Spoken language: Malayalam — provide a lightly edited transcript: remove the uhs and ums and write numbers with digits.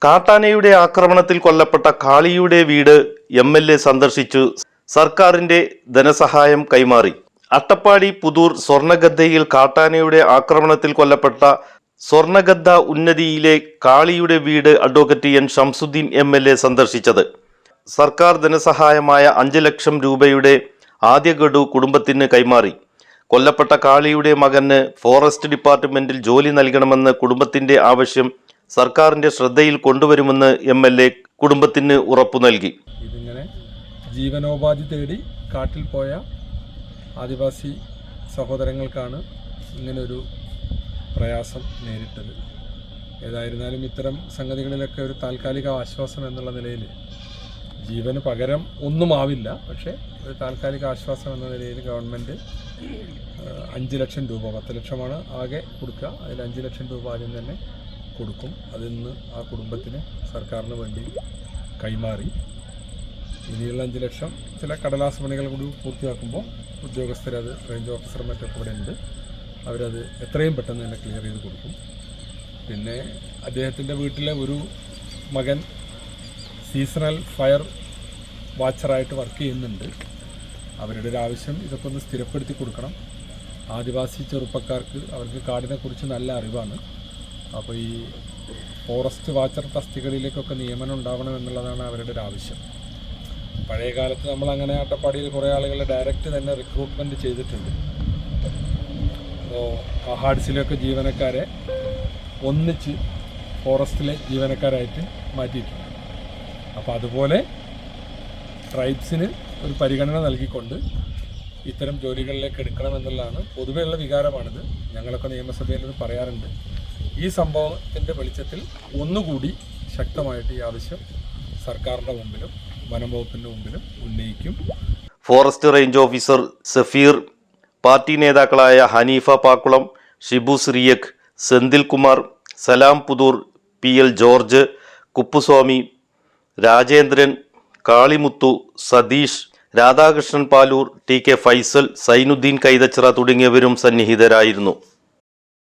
കാട്ടാനയുടെ ആക്രമണത്തിൽ കൊല്ലപ്പെട്ട കാളിയുടെ വീട് MLA സന്ദർശിച്ചു സർക്കാരിന്റെ ധനസഹായം കൈമാറി. അട്ടപ്പാടി പുതൂർ സ്വർണഗദ്ദയിൽ കാട്ടാനയുടെ ആക്രമണത്തിൽ കൊല്ലപ്പെട്ട സ്വർണഗദ്ദ ഉന്നതിയിലെ കാളിയുടെ വീട് അഡ്വക്കേറ്റ് N. ഷംസുദ്ദീൻ MLA സന്ദർശിച്ചത്. സർക്കാർ ധനസഹായമായ 5 ലക്ഷം രൂപയുടെ ആദ്യ ഗഡു കുടുംബത്തിന് കൈമാറി. കൊല്ലപ്പെട്ട കാളിയുടെ മകന് ഫോറസ്റ്റ് ഡിപ്പാർട്ട്മെന്റിൽ ജോലി നൽകണമെന്ന് കുടുംബത്തിന്റെ ആവശ്യം സർക്കാരിന്റെ ശ്രദ്ധയിൽ കൊണ്ടുവരുമെന്ന് MLA കുടുംബത്തിന് ഉറപ്പു നൽകി. ഇതിങ്ങനെ ജീവനോപാധി തേടി കാട്ടിൽ പോയ ആദിവാസി സഹോദരങ്ങൾക്കാണ് ഇങ്ങനൊരു പ്രയാസം നേരിട്ടത്. ഏതായിരുന്നാലും ഇത്തരം സംഗതികളിലൊക്കെ ഒരു താൽക്കാലിക ആശ്വാസം എന്നുള്ള നിലയിൽ ജീവന് പകരം ഒന്നുമാവില്ല, പക്ഷേ ഒരു താൽക്കാലിക ആശ്വാസം എന്ന നിലയിൽ ഗവൺമെൻറ് 5 ലക്ഷം രൂപ, 10 ലക്ഷമാണ് ആകെ കൊടുക്കുക, അതിൽ 5 ലക്ഷം രൂപ ആദ്യം തന്നെ കൊടുക്കും. അതിൽ നിന്ന് ആ കുടുംബത്തിന് സർക്കാരിന് വേണ്ടി കൈമാറി. ഇനിയുള്ള 5 ലക്ഷം ചില കടലാസ് പണികൾ കൂടി പൂർത്തിയാക്കുമ്പോൾ ഉദ്യോഗസ്ഥരത്, റേഞ്ച് ഓഫീസർ മറ്റൊക്കെ ഇവിടെ ഉണ്ട്, അവരത് എത്രയും പെട്ടെന്ന് തന്നെ ക്ലിയർ ചെയ്ത് കൊടുക്കും. പിന്നെ അദ്ദേഹത്തിൻ്റെ വീട്ടിലെ ഒരു മകൻ സീസണൽ ഫയർ വാച്ചറായിട്ട് വർക്ക് ചെയ്യുന്നുണ്ട്. അവരുടെ ഒരു ആവശ്യം ഇതൊക്കെ ഒന്ന് സ്ഥിരപ്പെടുത്തി കൊടുക്കണം. ആദിവാസി ചെറുപ്പക്കാർക്ക് അവർക്ക് കാടിനെക്കുറിച്ച് നല്ല അറിവാണ്. അപ്പോൾ ഈ ഫോറസ്റ്റ് വാച്ചർ തസ്തികകളിലേക്കൊക്കെ നിയമനം ഉണ്ടാവണം എന്നുള്ളതാണ് അവരുടെ ഒരു ആവശ്യം. പഴയ കാലത്ത് നമ്മളങ്ങനെ അട്ടപ്പാടിയിൽ കുറേ ആളുകളെ ഡയറക്റ്റ് തന്നെ റിക്രൂട്ട്മെൻറ്റ് ചെയ്തിട്ടുണ്ട്. അപ്പോൾ ഹാർഡ്സിലൊക്കെ ജീവനക്കാരെ ഒന്നിച്ച് ഫോറസ്റ്റിലെ ജീവനക്കാരായിട്ട് മാറ്റിയിട്ടുണ്ട്. അപ്പോൾ അതുപോലെ ട്രൈബ്സിന് ഒരു പരിഗണന നൽകിക്കൊണ്ട് ഇത്തരം ജോലികളിലേക്ക് എടുക്കണമെന്നുള്ളതാണ് പൊതുവെയുള്ള വികാരമാണിത്. ഞങ്ങളൊക്കെ നിയമസഭയിൽ ഇത് പറയാറുണ്ട്. ഈ സംഭവത്തിൻ്റെ വെളിച്ചത്തിൽ ഒന്നുകൂടി ശക്തമായിട്ട് ഈ ആവശ്യം സർക്കാരിൻ്റെ മുമ്പിലും വനം വകുപ്പിൻ്റെ മുമ്പിലും ഉന്നയിക്കും. Forest range officer Safeer, party നേതാക്കളായ Haneefa Pakkulam, Shibu Cyriac, Senthil Kumar, Salam Puthur, PL George, Kuppuswamy, Rajendran, Kalimuthu, Satheesh, Radhakrishnan Paloor, TK Faisal, Sainudheen Kaithachira തുടങ്ങിയവരും സന്നിഹിതരായിരുന്നു.